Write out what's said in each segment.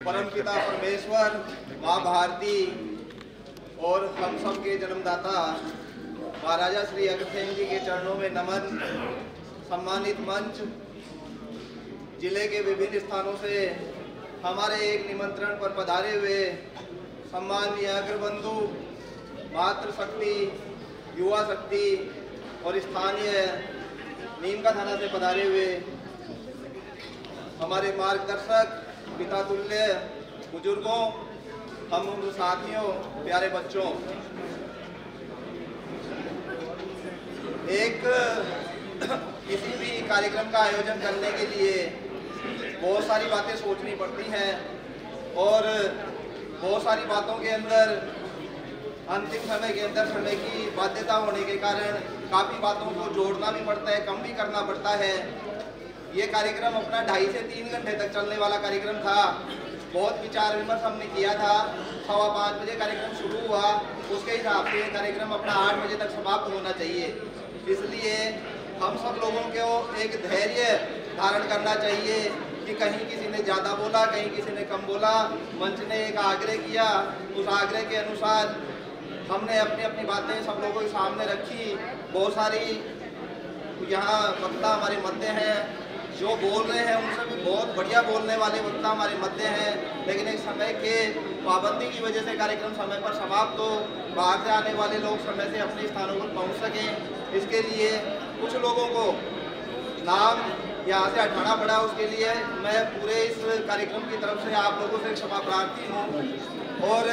परमपिता परमेश्वर, माँ भारती और हम सब के जन्मदाता महाराजा श्री अग्रसेन जी के चरणों में नमन। सम्मानित मंच, जिले के विभिन्न स्थानों से हमारे एक निमंत्रण पर पधारे हुए सम्माननीय अग्रबंधु, मातृशक्ति, युवा शक्ति और स्थानीय नीमका थाना से पधारे हुए हमारे मार्गदर्शक, पिता तुल्य बुजुर्गों, हम उम्र साथियों, प्यारे बच्चों, एक किसी भी कार्यक्रम का आयोजन करने के लिए बहुत सारी बातें सोचनी पड़ती हैं और बहुत सारी बातों के अंदर अंतिम समय के अंदर समय की बाध्यता होने के कारण काफ़ी बातों को जोड़ना भी पड़ता है, कम भी करना पड़ता है। ये कार्यक्रम अपना 2.5 से 3 घंटे तक चलने वाला कार्यक्रम था। बहुत विचार विमर्श हमने किया था। 5:15 बजे कार्यक्रम शुरू हुआ, उसके हिसाब से ये कार्यक्रम अपना 8 बजे तक समाप्त होना चाहिए। इसलिए हम सब लोगों को एक धैर्य धारण करना चाहिए कि कहीं किसी ने ज़्यादा बोला, कहीं किसी ने कम बोला। मंच ने एक आग्रह किया, उस आग्रह के अनुसार हमने अपनी अपनी बातें सब लोगों के सामने रखी। बहुत सारी यहाँ वक्ता हमारे मध्य हैं, जो बोल रहे हैं उनसे भी बहुत बढ़िया बोलने वाले वक्ता हमारे मध्य हैं, लेकिन एक समय के पाबंदी की वजह से कार्यक्रम समय पर समाप्त हो, बाहर से आने वाले लोग समय से अपने स्थानों पर पहुंच सकें। इसके लिए कुछ लोगों को नाम यहाँ से हटाना पड़ा। उसके लिए मैं पूरे इस कार्यक्रम की तरफ से आप लोगों से क्षमा प्रार्थी हूँ। और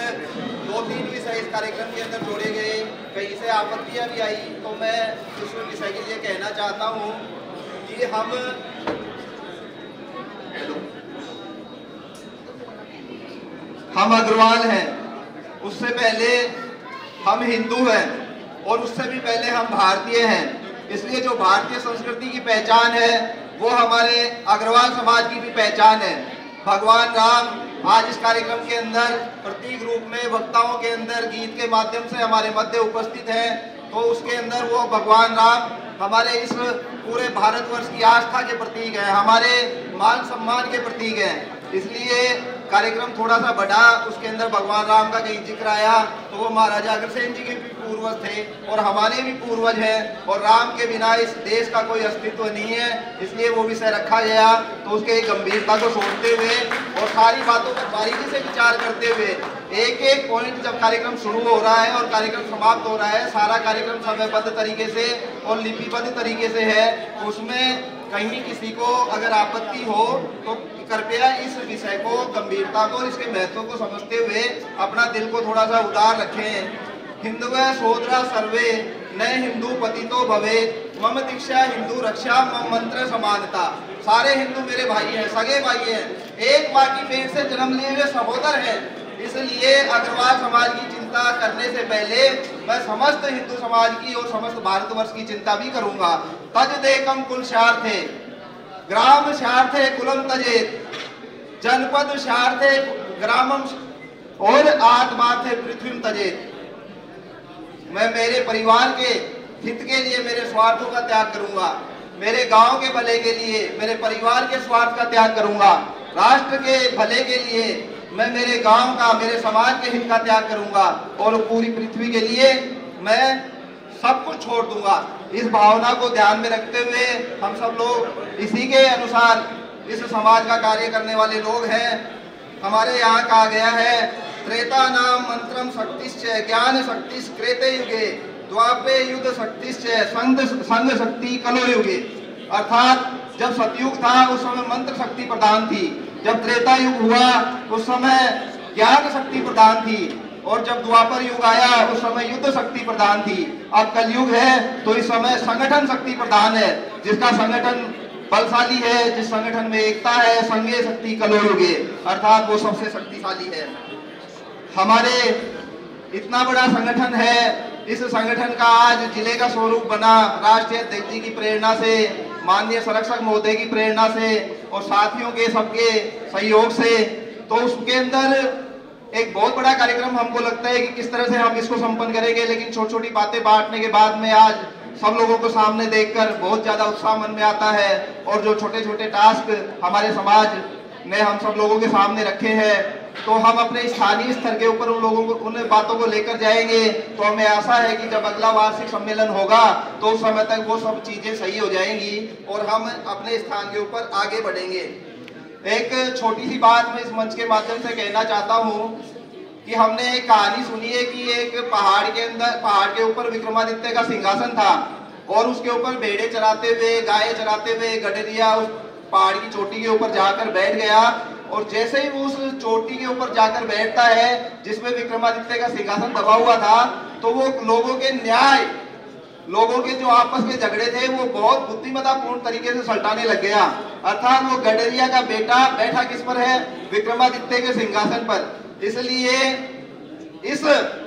2-3 विषय इस कार्यक्रम के अंदर जोड़े गए, कहीं से आपत्तियाँ भी आई, तो मैं इस विषय के लिए कहना चाहता हूँ कि हम अग्रवाल हैं, उससे पहले हम हिंदू हैं और उससे भी पहले हम भारतीय हैं। इसलिए जो भारतीय संस्कृति की पहचान है वो हमारे अग्रवाल समाज की भी पहचान है। भगवान राम आज इस कार्यक्रम के अंदर प्रतीक रूप में वक्ताओं के अंदर गीत के माध्यम से हमारे मध्य उपस्थित हैं, तो उसके अंदर वो भगवान राम हमारे इस पूरे भारतवर्ष की आस्था के प्रतीक है, हमारे मान सम्मान के प्रतीक हैं। इसलिए कार्यक्रम थोड़ा सा बढ़ा, उसके अंदर भगवान राम का कहीं जिक्र आया तो वो महाराजा अग्रसेन जी के भी पूर्वज थे और हमारे भी पूर्वज हैं, और राम के बिना इस देश का कोई अस्तित्व नहीं है। इसलिए वो विषय रखा गया। तो उसके गंभीरता को सोचते हुए और सारी बातों पर बारीकी से विचार करते हुए एक एक पॉइंट, जब कार्यक्रम शुरू हो रहा है और कार्यक्रम समाप्त हो रहा है, सारा कार्यक्रम समयबद्ध तरीके से और लिपिबद्ध तरीके से है, उसमें कहीं किसी को अगर आपत्ति हो तो कृपया इस विषय को, गंभीरता को और इसके महत्व को समझते हुए अपना दिल को थोड़ा सा उदार रखें। हिंदुवे सोदरा सर्वे न हिंदू पतितो भवे, मम दीक्षा हिंदू रक्षा मम मंत्र समानता। सारे हिंदू मेरे भाई हैं, सगे भाई हैं, एक माँ की पेट से जन्म लिए हुए सहोदर हैं। इसलिए अग्रवाल समाज की चिंता करने से पहले मैं समस्त हिंदू समाज की और समस्त भारतवर्ष की चिंता भी करूंगा। तज देकम कुल शार्थे, ग्राम शार्थे कुलम तजेत, जनपद शार्थे ग्रामम और आत्मार्थे पृथ्वी तजेत। मैं मेरे परिवार के हित के लिए मेरे स्वार्थों का त्याग करूंगा, मेरे गांव के भले के लिए मेरे परिवार के स्वार्थ का त्याग करूंगा, राष्ट्र के भले के लिए मैं मेरे गांव का, मेरे समाज के हित का त्याग करूंगा और पूरी पृथ्वी के लिए मैं सब कुछ छोड़ दूंगा। इस भावना को ध्यान में रखते हुए हम सब लोग इसी के अनुसार इस समाज का कार्य करने वाले लोग हैं। हमारे यहाँ कहा गया है, त्रेता नाम मंत्रम शक्तिश्च ज्ञान शक्तिश्च क्रेते युगे, द्वापे युद्ध शक्तिश्च संघ शक्ति कलो युगे। अर्थात जब सतयुग था उस समय मंत्र शक्ति प्रधान थी, जब त्रेता युग हुआ उस समय ज्ञान शक्ति प्रधान थी, और जब द्वापर युग आया उस समय युद्ध शक्ति प्रधान थी। अब कलयुग है तो इस समय संगठन शक्ति प्रधान है, जिसका संगठन बलशाली है, जिस संगठन में एकता है, संघे शक्ति कलो युगे, अर्थात वो सबसे शक्तिशाली है। हमारे इतना बड़ा संगठन है, इस संगठन का आज जिले का स्वरूप बना राष्ट्रीय अध्यक्ष जी की प्रेरणा से, माननीय संरक्षक महोदय की प्रेरणा से और साथियों के सबके सहयोग से। तो उसके अंदर एक बहुत बड़ा कार्यक्रम हमको लगता है कि किस तरह से हम इसको संपन्न करेंगे, लेकिन छोटी छोटी बातें बांटने के बाद में आज सब लोगों को सामने देखकर बहुत ज्यादा उत्साह मन में आता है। और जो छोटे छोटे टास्क हमारे समाज ने हम सब लोगों के सामने रखे हैं, तो हम अपने स्थानीय स्तर के ऊपर उन बातों को लेकर जाएंगे। तो हमें आशा है कि जब अगला वार्षिक सम्मेलन होगा तो उस समय तक वो सब चीजें सही हो जाएंगी और हम अपने स्थान के ऊपर आगे बढ़ेंगे। एक छोटी सी बात मैं इस मंच के माध्यम से कहना चाहता हूँ कि हमने एक कहानी सुनी है कि एक पहाड़ के ऊपर विक्रमादित्य का सिंहासन था और उसके ऊपर भेड़े चराते हुए, गाय चराते हुए गडरिया उस पहाड़ की चोटी के ऊपर जाकर बैठ गया। और जैसे ही वो उस चोटी के ऊपर जाकर बैठता है जिसमें विक्रमादित्य का सिंहासन दबा हुआ था, तो वो लोगों के जो आपस में झगड़े थे वो बहुत बुद्धिमत्तापूर्ण तरीके से सल्टाने लग गया। अर्थात वो गडरिया का बेटा बैठा किस पर है? विक्रमादित्य के सिंहासन पर। इसलिए इस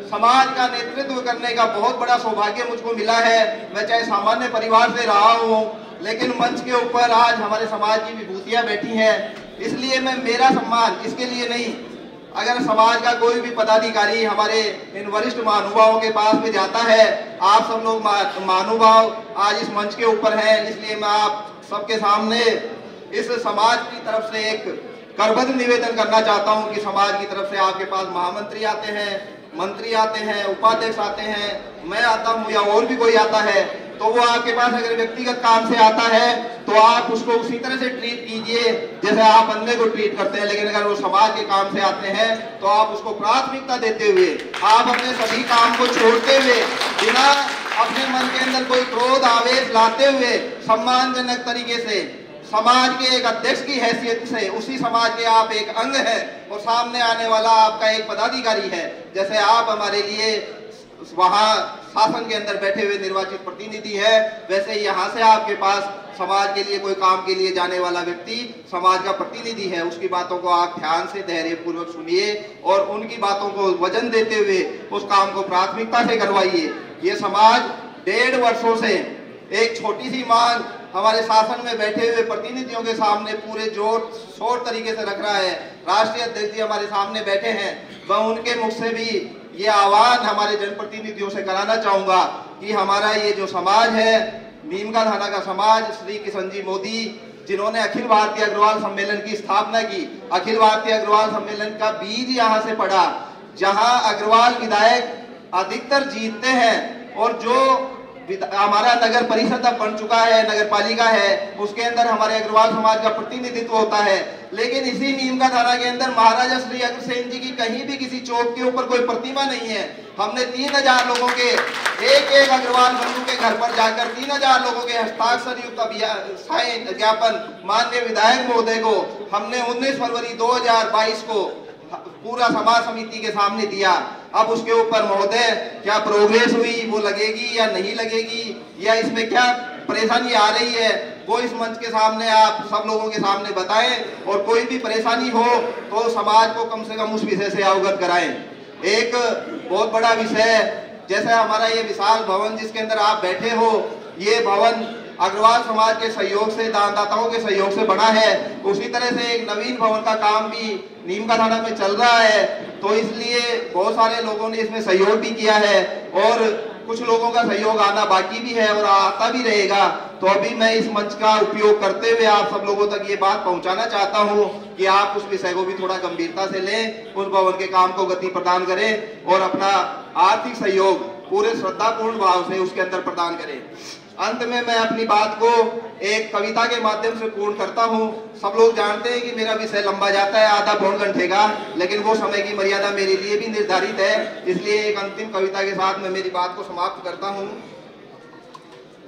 समाज का नेतृत्व करने का बहुत बड़ा सौभाग्य मुझको मिला है। मैं चाहे सामान्य परिवार से रहा हूँ, लेकिन मंच के ऊपर आज हमारे समाज की विभूतियां बैठी हैं। इसलिए मेरा सम्मान इसके लिए नहीं, अगर समाज का कोई भी पदाधिकारी हमारे इन वरिष्ठ महानुभावों के पास में जाता है, आप सब लोग महानुभाव आज इस मंच के ऊपर हैं, इसलिए मैं आप सबके सामने इस समाज की तरफ से एक करबद्ध निवेदन करना चाहता हूं कि समाज की तरफ से आपके पास महामंत्री आते हैं, मंत्री आते हैं, उपाध्यक्ष आते हैं, मैं आता हूं या और भी कोई आता है, तो वो आपके पास अगर व्यक्तिगत काम से आता है तो आप उसको उसी तरह से ट्रीट कीजिए जैसे आप बंदे को ट्रीट करते हैं। लेकिन अगर वो समाज के काम से आते हैं तो आप उसको प्राथमिकता देते हुए, आप अपने सभी काम को छोड़ते हुए, बिना अपने मन के अंदर कोई क्रोध आवेश लाते हुए, सम्मानजनक तरीके से समाज के एक अध्यक्ष की हैसियत से, उसी समाज के आप एक अंग हैं और सामने आने वाला आपका एक पदाधिकारी है। जैसे आप हमारे लिए वहां शासन के अंदर बैठे हुए निर्वाचित प्रतिनिधि है, वैसे यहाँ से आपके पास समाज के लिए कोई काम के लिए जाने वाला व्यक्ति समाज का प्रतिनिधि है। उसकी बातों को आप ध्यान से धैर्य पूर्वक सुनिए और उनकी बातों को वजन देते हुए उस काम को प्राथमिकता से करवाइए। ये समाज 1.5 वर्षों से एक छोटी सी मांग हमारे शासन में बैठे हुए प्रतिनिधियों के सामने पूरे जोर शोर तरीके से रख रहा है। राष्ट्रीय अध्यक्ष जी हमारे सामने बैठे हैं, मैं उनके मुख से भी ये आह्वान हमारे जनप्रतिनिधियों से कराना चाहूंगा कि हमारा ये जो समाज है, नीम का थाना का समाज, श्री किशन जी मोदी जिन्होंने अखिल भारतीय अग्रवाल सम्मेलन की स्थापना की, अखिल भारतीय अग्रवाल सम्मेलन का बीज यहाँ से पड़ा, जहाँ अग्रवाल विधायक अधिकतर जीतते हैं और जो हमारा नगर परिषद अब बन चुका है, नगर पालिका है, उसके अंदर हमारे अग्रवाल समाज का प्रतिनिधित्व होता है। लेकिन इसी नीम का थाना के अंदर महाराजा श्री अग्रसेन जी की कहीं भी किसी चौक के ऊपर कोई प्रतिमा नहीं है। हमने 3000 लोगों के एक अग्रवाल बंधु के घर पर जाकर 3000 लोगों के हस्ताक्षर युक्त साइन ज्ञापन माननीय विधायक महोदय को हमने 19 फरवरी 2022 को पूरा समाज समिति के सामने दिया। अब उसके ऊपर महोदय क्या प्रोग्रेस हुई, वो लगेगी या नहीं लगेगी, या इसमें क्या परेशानी आ रही है, वो इस मंच के सामने आप सब लोगों के सामने बताएं और कोई भी परेशानी हो तो समाज को कम से कम उस विषय से अवगत कराएं। एक बहुत बड़ा विषय जैसे हमारा ये विशाल भवन जिसके अंदर आप बैठे हो, ये भवन अग्रवाल समाज के सहयोग से, दानदाताओं के सहयोग से बना है। उसी तरह से एक नवीन भवन का काम भी नीम का थाना में चल रहा है, तो इसलिए बहुत सारे लोगों ने इसमें सहयोग भी किया है और कुछ लोगों का सहयोग आना बाकी भी है और आता भी रहेगा। तो अभी मैं इस मंच का उपयोग करते हुए आप सब लोगों तक ये बात पहुंचाना चाहता हूं कि आप उस विषय को भी थोड़ा गंभीरता से लें, उस भवन के काम को गति प्रदान करें और अपना आर्थिक सहयोग पूरे श्रद्धापूर्ण भाव से उसके अंदर प्रदान करें। अंत में मैं अपनी बात को एक कविता के माध्यम से पूर्ण करता हूं। सब लोग जानते हैं कि मेरा विषय लंबा जाता है, आधा पौन घंटे का, लेकिन वो समय की मर्यादा मेरे लिए भी निर्धारित है, इसलिए एक अंतिम कविता के साथ मैं मेरी बात को समाप्त करता हूं।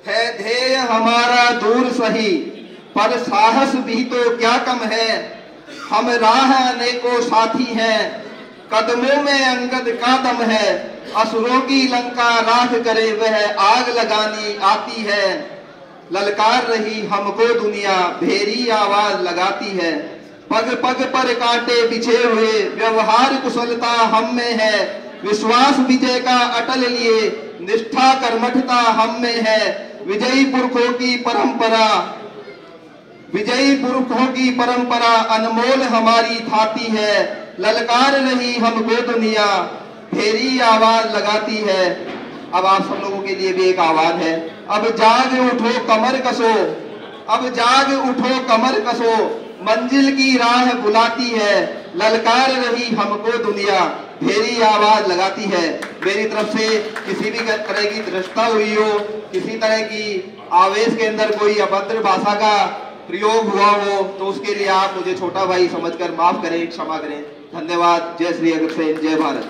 है ध्येय हमारा दूर सही, पर साहस भी तो क्या कम है, हम राह अनेकों साथी हैं, कदमों में अंगद का दम है, असुरों की लंका राख करे वह आग लगानी आती है, ललकार रही हमको दुनिया भेरी आवाज लगाती है, पग पग पर कांटे बिछे हुए व्यवहार कुशलता हम में है, विश्वास विजय का अटल लिए निष्ठा कर्मठता हम में है, विजयी पुरखों की परंपरा अनमोल हमारी थाती है, ललकार रही हमको दुनिया फेरी आवाज लगाती है। अब आप सब लोगों के लिए भी एक आह्वान है, अब जाग उठो कमर कसो, अब जाग उठो कमर कसो, मंजिल की राह बुलाती है, ललकार रही हमको दुनिया, ढेरी आवाज लगाती है। मेरी तरफ से किसी भी तरह की दृष्टता हुई हो, किसी तरह की आवेश के अंदर कोई अभद्र भाषा का प्रयोग हुआ हो, तो उसके लिए आप मुझे छोटा भाई समझकर माफ करें, क्षमा करें। धन्यवाद। जय श्री अग्रसेन, जय भारत।